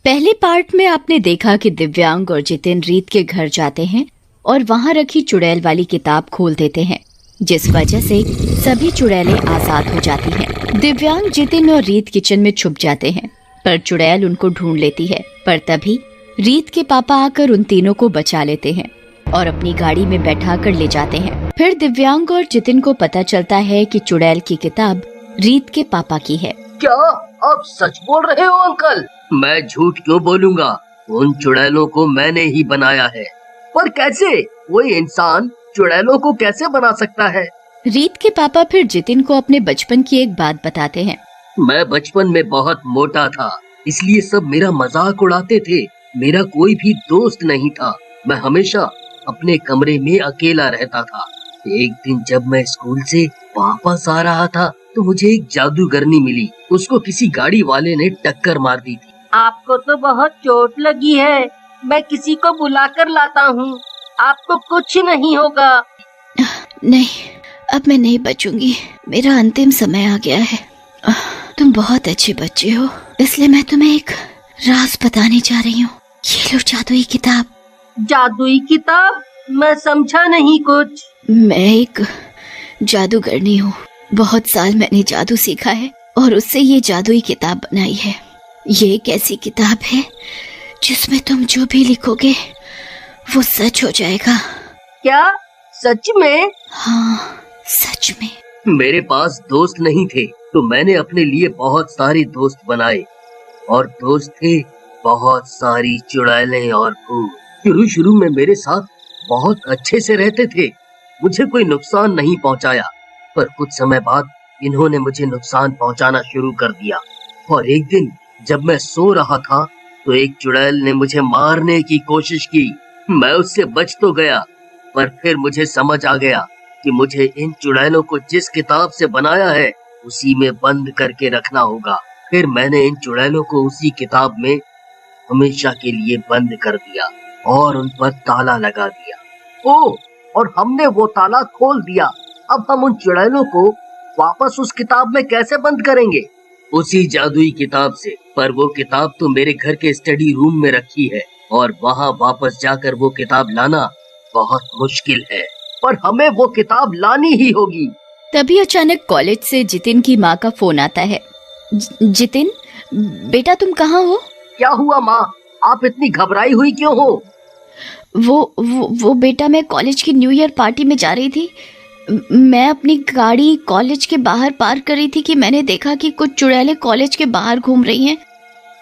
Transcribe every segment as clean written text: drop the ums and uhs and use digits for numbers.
पहले पार्ट में आपने देखा कि दिव्यांग और जितिन रीत के घर जाते हैं और वहां रखी चुड़ैल वाली किताब खोल देते हैं, जिस वजह से सभी चुड़ैलें आजाद हो जाती हैं। दिव्यांग, जितिन और रीत किचन में छुप जाते हैं, पर चुड़ैल उनको ढूंढ लेती है। पर तभी रीत के पापा आकर उन तीनों को बचा लेते हैं और अपनी गाड़ी में बैठा कर ले जाते हैं। फिर दिव्यांग और जितिन को पता चलता है कि चुड़ैल की किताब रीत के पापा की है। क्या आप सच बोल रहे हो अंकल? मैं झूठ क्यों बोलूंगा? उन चुड़ैलों को मैंने ही बनाया है। पर कैसे? कोई इंसान चुड़ैलों को कैसे बना सकता है? रीत के पापा फिर जितिन को अपने बचपन की एक बात बताते हैं। मैं बचपन में बहुत मोटा था, इसलिए सब मेरा मजाक उड़ाते थे। मेरा कोई भी दोस्त नहीं था। मैं हमेशा अपने कमरे में अकेला रहता था। एक दिन जब मैं स्कूल से वापस आ रहा था तो मुझे एक जादूगरनी मिली। उसको किसी गाड़ी वाले ने टक्कर मार दी थी। आपको तो बहुत चोट लगी है। मैं किसी को बुलाकर लाता हूँ, आपको कुछ नहीं होगा। नहीं, अब मैं नहीं बचूंगी। मेरा अंतिम समय आ गया है। तुम बहुत अच्छे बच्चे हो, इसलिए मैं तुम्हें एक राज बताने जा रही हूँ। ये लो जादुई किताब। जादुई किताब? मैं समझा नहीं कुछ। मैं एक जादूगरनी हूँ। बहुत साल मैंने जादू सीखा है और उससे ये जादुई किताब बनाई है। ये एक ऐसी किताब है जिसमें तुम जो भी लिखोगे वो सच हो जाएगा। क्या सच में? हाँ, सच में। मेरे पास दोस्त नहीं थे तो मैंने अपने लिए बहुत सारे दोस्त बनाए, और दोस्त थे बहुत सारी चुड़ैलें और भूत। शुरू में मेरे साथ बहुत अच्छे से रहते थे। मुझे कोई नुकसान नहीं पहुंचाया, पर कुछ समय बाद इन्होंने मुझे नुकसान पहुंचाना शुरू कर दिया। और एक दिन जब मैं सो रहा था तो एक चुड़ैल ने मुझे मारने की कोशिश की। मैं उससे बच तो गया, पर फिर मुझे समझ आ गया कि मुझे इन चुड़ैलों को जिस किताब से बनाया है उसी में बंद करके रखना होगा। फिर मैंने इन चुड़ैलों को उसी किताब में हमेशा के लिए बंद कर दिया और उन पर ताला लगा दिया। ओह, और हमने वो ताला खोल दिया। अब हम उन चुड़ैलों को वापस उस किताब में कैसे बंद करेंगे? उसी जादुई किताब से। पर वो किताब तो मेरे घर के स्टडी रूम में रखी है और वहाँ वापस जाकर वो किताब लाना बहुत मुश्किल है। पर हमें वो किताब लानी ही होगी। तभी अचानक कॉलेज से जितिन की माँ का फोन आता है। जितिन, बेटा तुम कहाँ हो? क्या हुआ माँ? आप इतनी घबराई हुई क्यों हो? वो बेटा, मैं कॉलेज की न्यू ईयर पार्टी में जा रही थी। मैं अपनी गाड़ी कॉलेज के बाहर पार्क कर रही थी कि मैंने देखा कि कुछ चुड़ैलें कॉलेज के बाहर घूम रही हैं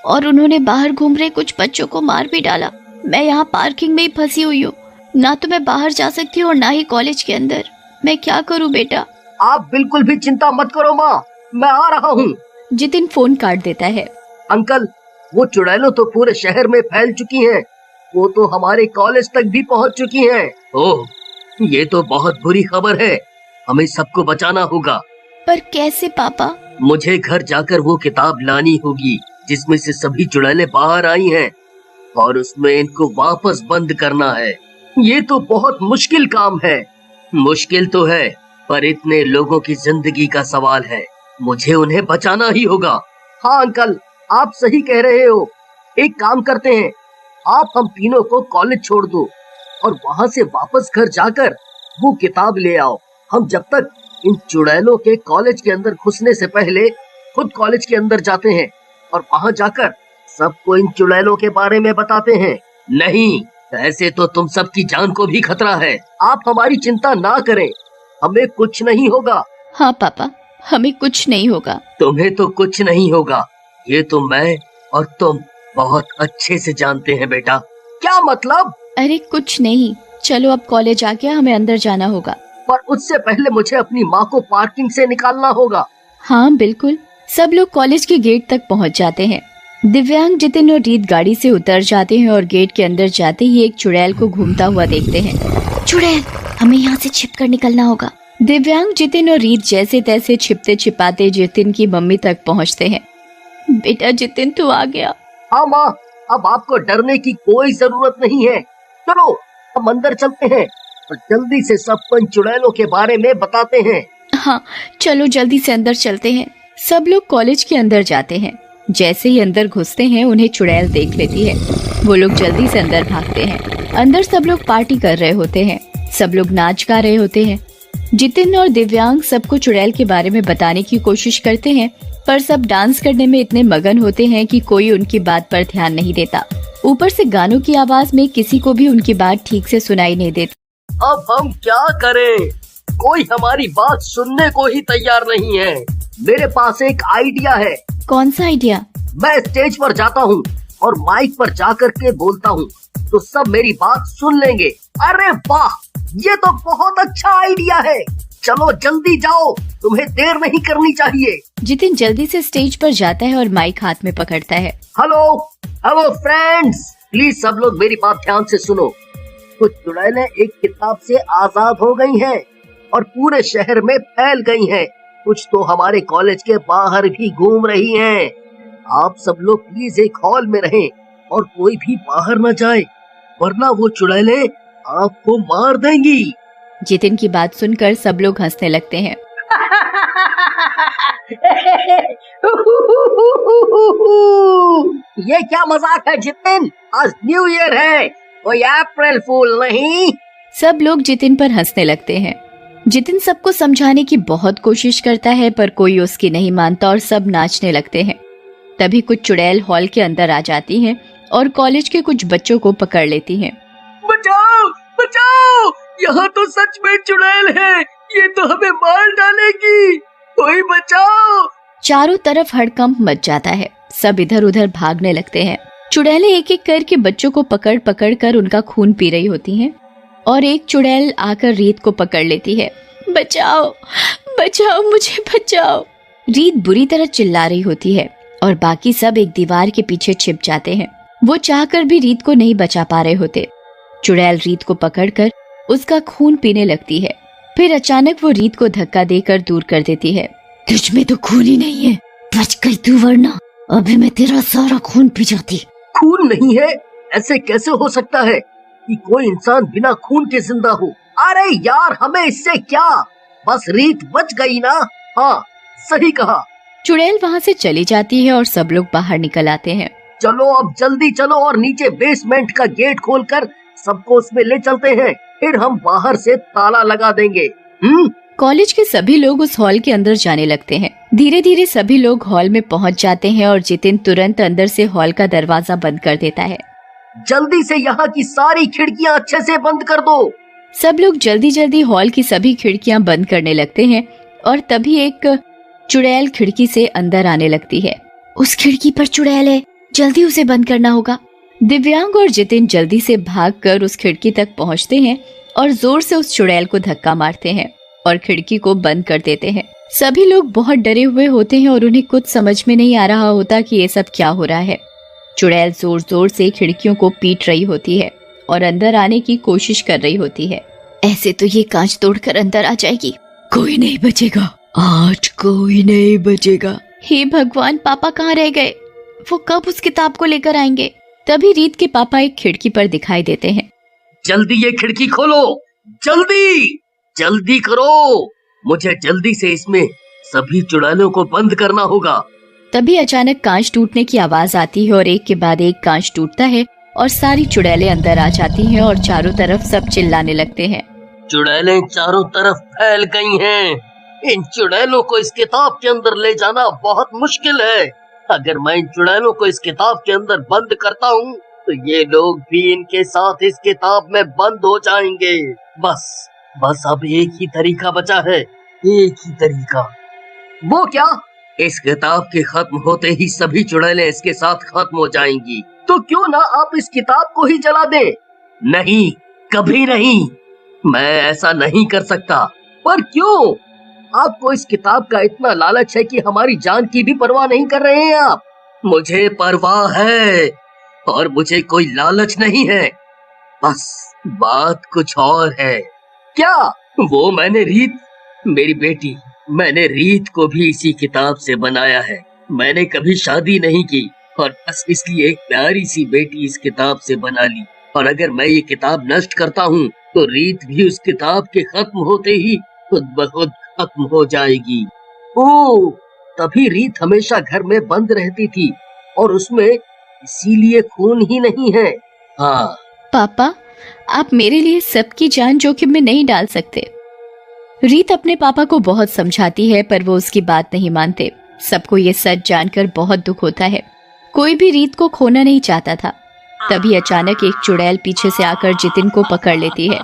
और उन्होंने बाहर घूम रहे कुछ बच्चों को मार भी डाला। मैं यहाँ पार्किंग में ही फंसी हुई हूँ। ना तो मैं बाहर जा सकती हूँ और ना ही कॉलेज के अंदर। मैं क्या करूँ बेटा? आप बिल्कुल भी चिंता मत करो माँ, मैं आ रहा हूँ। जितिन फोन काट देता है। अंकल, वो चुड़ैलें तो पूरे शहर में फैल चुकी हैं। वो तो हमारे कॉलेज तक भी पहुँच चुकी हैं। ओह, ये तो बहुत बुरी खबर है। हमें सबको बचाना होगा। पर कैसे पापा? मुझे घर जाकर वो किताब लानी होगी जिसमें से सभी चुड़ैलें बाहर आई हैं, और उसमें इनको वापस बंद करना है। ये तो बहुत मुश्किल काम है। मुश्किल तो है, पर इतने लोगों की जिंदगी का सवाल है। मुझे उन्हें बचाना ही होगा। हाँ अंकल, आप सही कह रहे हो। एक काम करते हैं, आप हम तीनों को कॉलेज छोड़ दो और वहाँ से वापस घर जाकर वो किताब ले आओ। हम जब तक इन चुड़ैलों के कॉलेज के अंदर घुसने से पहले खुद कॉलेज के अंदर जाते हैं और वहाँ जाकर सबको इन चुड़ैलों के बारे में बताते हैं। नहीं, ऐसे तो तुम सबकी जान को भी खतरा है। आप हमारी चिंता ना करें, हमें कुछ नहीं होगा। हाँ पापा, हमें कुछ नहीं होगा। तुम्हें तो कुछ नहीं होगा, ये तो मैं और तुम बहुत अच्छे से जानते हैं बेटा। क्या मतलब? अरे कुछ नहीं, चलो अब कॉलेज आ गया, हमें अंदर जाना होगा। पर उससे पहले मुझे अपनी माँ को पार्किंग से निकालना होगा। हाँ बिल्कुल। सब लोग कॉलेज के गेट तक पहुँच जाते हैं। दिव्यांग, जितिन और रीत गाड़ी से उतर जाते हैं और गेट के अंदर जाते ही एक चुड़ैल को घूमता हुआ देखते हैं। चुड़ैल, हमें यहाँ से छिपकर निकलना होगा। दिव्यांग, जितिन और रीत जैसे तैसे छिपते छिपाते जितिन की मम्मी तक पहुँचते हैं। बेटा जितिन, तू आ गया। हाँ माँ, अब आपको डरने की कोई जरूरत नहीं है। चलो हम अंदर चलते हैं और जल्दी से सबको इन चुड़ैलों के बारे में बताते हैं। हाँ चलो जल्दी से अंदर चलते हैं। सब लोग कॉलेज के अंदर जाते हैं। जैसे ही अंदर घुसते हैं उन्हें चुड़ैल देख लेती है। वो लोग जल्दी से अंदर भागते हैं। अंदर सब लोग पार्टी कर रहे होते हैं, सब लोग नाच गा रहे होते हैं। जितिन और दिव्यांग सबको चुड़ैल के बारे में बताने की कोशिश करते हैं, पर सब डांस करने में इतने मगन होते हैं कि कोई उनकी बात पर ध्यान नहीं देता। ऊपर से गानों की आवाज में किसी को भी उनकी बात ठीक से सुनाई नहीं देती। अब हम क्या करें? कोई हमारी बात सुनने को ही तैयार नहीं है। मेरे पास एक आइडिया है। कौन सा आइडिया? मैं स्टेज पर जाता हूँ और माइक पर जाकर के बोलता हूँ, तो सब मेरी बात सुन लेंगे। अरे वाह, ये तो बहुत अच्छा आइडिया है। चलो जल्दी जाओ, तुम्हें देर नहीं करनी चाहिए। जितिन जल्दी से स्टेज पर जाता है और माइक हाथ में पकड़ता है। हेलो हेलो फ्रेंड्स, प्लीज सब लोग मेरी बात ध्यान से सुनो। कुछ चुड़ैलें एक किताब से आजाद हो गई हैं और पूरे शहर में फैल गई हैं। कुछ तो हमारे कॉलेज के बाहर भी घूम रही हैं। आप सब लोग प्लीज एक हॉल में रहें और कोई भी बाहर न जाए, वरना वो चुड़ैलें आपको मार देंगी। जितिन की बात सुनकर सब लोग हंसने लगते हैं। ये क्या मजाक है जितिन? आज न्यू ईयर है, कोई अप्रैल फूल नहीं। सब लोग जितिन पर हंसने लगते हैं। जितिन सबको समझाने की बहुत कोशिश करता है, पर कोई उसकी नहीं मानता और सब नाचने लगते हैं। तभी कुछ चुड़ैल हॉल के अंदर आ जाती हैं और कॉलेज के कुछ बच्चों को पकड़ लेती हैं। बचाओ बचाओ, यहाँ तो सच में चुड़ैल है, ये तो हमें मार डालेगी, कोई बचाओ। चारों तरफ हड़कंप मच जाता है। सब इधर उधर भागने लगते हैं। चुड़ैलें एक एक करके बच्चों को पकड़ पकड़ कर उनका खून पी रही होती हैं और एक चुड़ैल आकर रीत को पकड़ लेती है। बचाओ बचाओ, मुझे बचाओ। रीत बुरी तरह चिल्ला रही होती है और बाकी सब एक दीवार के पीछे छिप जाते हैं। वो चाहकर भी रीत को नहीं बचा पा रहे होते। चुड़ैल रीत को पकड़कर उसका खून पीने लगती है। फिर अचानक वो रीत को धक्का देकर दूर कर देती है। तुझ में तो खून ही नहीं है, बच गई तू, वरना अभी मैं तेरा सारा खून पी जाती। खून नहीं है? ऐसे कैसे हो सकता है कि कोई इंसान बिना खून के जिंदा हो? अरे यार, हमें इससे क्या, बस रीत बच गई ना। हाँ, सही कहा। चुड़ैल वहाँ से चली जाती है और सब लोग बाहर निकल आते हैं। चलो अब जल्दी चलो और नीचे बेसमेंट का गेट खोलकर सबको उसमें ले चलते हैं, फिर हम बाहर से ताला लगा देंगे। कॉलेज के सभी लोग उस हॉल के अंदर जाने लगते हैं। धीरे धीरे सभी लोग हॉल में पहुंच जाते हैं और जितिन तुरंत अंदर से हॉल का दरवाजा बंद कर देता है। जल्दी से यहाँ की सारी खिड़कियाँ अच्छे से बंद कर दो। सब लोग जल्दी जल्दी हॉल की सभी खिड़कियां बंद करने लगते हैं और तभी एक चुड़ैल खिड़की से अंदर आने लगती है। उस खिड़की पर चुड़ैल है, जल्दी उसे बंद करना होगा। दिव्यांग और जितिन जल्दी से भागकर उस खिड़की तक पहुंचते हैं और जोर से उस चुड़ैल को धक्का मारते हैं और खिड़की को बंद कर देते हैं। सभी लोग बहुत डरे हुए होते हैं और उन्हें कुछ समझ में नहीं आ रहा होता कि ये सब क्या हो रहा है। चुड़ैल जोर जोर से खिड़कियों को पीट रही होती है और अंदर आने की कोशिश कर रही होती है। ऐसे तो ये कांच तोड़कर अंदर आ जाएगी, कोई नहीं बचेगा, आज कोई नहीं बचेगा। हे भगवान, पापा कहाँ रह गए? वो कब उस किताब को लेकर आएंगे? तभी रीत के पापा एक खिड़की पर दिखाई देते हैं। जल्दी ये खिड़की खोलो, जल्दी जल्दी करो, मुझे जल्दी से इसमें सभी चुड़ैलों को बंद करना होगा। तभी अचानक कांच टूटने की आवाज आती है और एक के बाद एक कांच टूटता है और सारी चुड़ैलें अंदर आ जाती हैं और चारों तरफ सब चिल्लाने लगते हैं। चुड़ैलें चारों तरफ फैल गई हैं। इन चुड़ैलों को इस किताब के अंदर ले जाना बहुत मुश्किल है। अगर मैं इन चुड़ैलों को इस किताब के अंदर बंद करता हूँ तो ये लोग भी इनके साथ इस किताब में बंद हो जाएंगे। बस अब एक ही तरीका बचा है, एक ही तरीका। वो क्या? इस किताब के खत्म होते ही सभी चुड़ैलें इसके साथ खत्म हो जाएंगी। तो क्यों ना आप इस किताब को ही जला दें? नहीं, कभी नहीं, मैं ऐसा नहीं कर सकता। पर क्यों? आपको इस किताब का इतना लालच है कि हमारी जान की भी परवाह नहीं कर रहे हैं आप। मुझे परवाह है और मुझे कोई लालच नहीं है, बस बात कुछ और है। क्या? वो मेरी बेटी, मैंने रीत को भी इसी किताब से बनाया है। मैंने कभी शादी नहीं की और बस इसलिए एक प्यारी सी बेटी इस किताब से बना ली। और अगर मैं ये किताब नष्ट करता हूँ तो रीत भी उस किताब के खत्म होते ही खुद ब खुद खत्म हो जाएगी। ओह, तभी रीत हमेशा घर में बंद रहती थी और उसमें इसीलिए खून ही नहीं है। हाँ। पापा, आप मेरे लिए सबकी जान जोखिम में नहीं डाल सकते। रीत अपने पापा को बहुत समझाती है पर वो उसकी बात नहीं मानते। सबको ये सच जानकर बहुत दुख होता है। कोई भी रीत को खोना नहीं चाहता था। तभी अचानक एक चुड़ैल पीछे से आकर जितिन को पकड़ लेती है।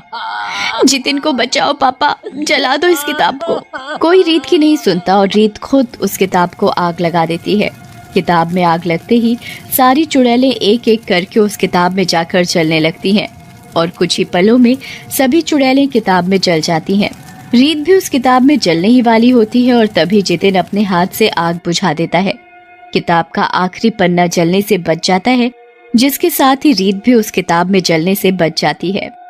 जितिन को बचाओ पापा, जला दो इस किताब को। कोई रीत की नहीं सुनता और रीत खुद उस किताब को आग लगा देती है। किताब में आग लगते ही सारी चुड़ैलें एक एक करके उस किताब में जाकर जलने लगती हैं और कुछ ही पलों में सभी चुड़ैलें किताब में जल जाती हैं। रीत भी उस किताब में जलने ही वाली होती है और तभी जितिन अपने हाथ से आग बुझा देता है। किताब का आखिरी पन्ना जलने से बच जाता है, जिसके साथ ही रीत भी उस किताब में जलने से बच जाती है।